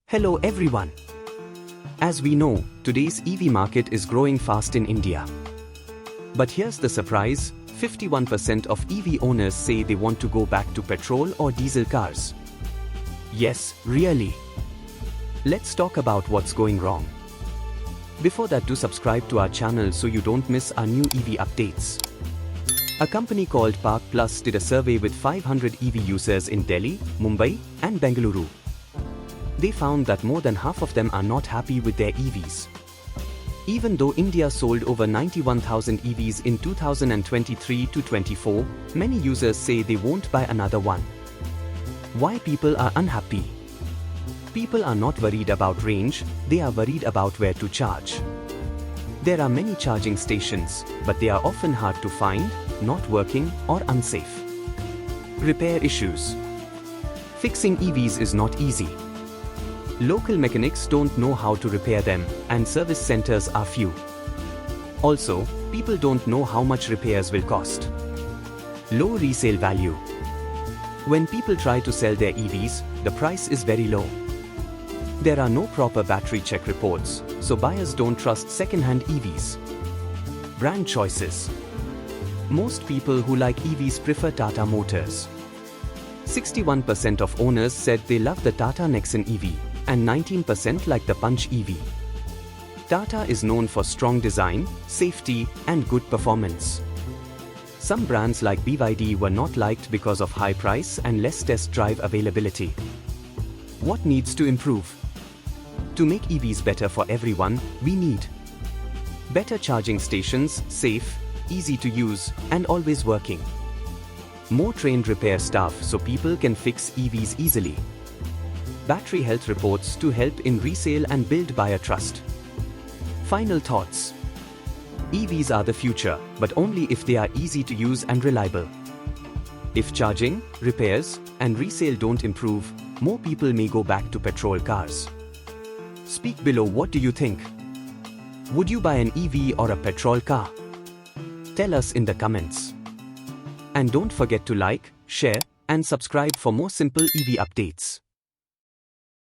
Hello everyone. As we know, today's EV market is growing fast in India. But here's the surprise, 51% of EV owners say they want to go back to petrol or diesel cars. Yes, really. Let's talk about what's going wrong. Before that, do subscribe to our channel so you don't miss our new EV updates. A company called Park Plus did a survey with 500 EV users in Delhi, Mumbai, and Bengaluru. They found that more than half of them are not happy with their EVs. Even though India sold over 91,000 EVs in 2023-24, many users say they won't buy another one. Why people are unhappy? People are not worried about range, they are worried about where to charge. There are many charging stations, but they are often hard to find, not working, or unsafe. Repair issues. Fixing EVs is not easy. Local mechanics don't know how to repair them, and service centers are few. Also, people don't know how much repairs will cost. Low resale value. When people try to sell their EVs, the price is very low. There are no proper battery check reports, so buyers don't trust second-hand EVs. Brand choices. Most people who like EVs prefer Tata Motors. 61% of owners said they love the Tata Nexon EV, and 19% like the Punch EV. Tata is known for strong design, safety, and good performance. Some brands like BYD were not liked because of high price and less test drive availability. What needs to improve? To make EVs better for everyone, we need better charging stations, safe, easy to use, and always working. More trained repair staff so people can fix EVs easily. Battery health reports to help in resale and build buyer trust. Final thoughts. EVs are the future, but only if they are easy to use and reliable. If charging, repairs, and resale don't improve, more people may go back to petrol cars. Speak below, what do you think? Would you buy an EV or a petrol car? Tell us in the comments. And don't forget to like, share, and subscribe for more simple EV updates.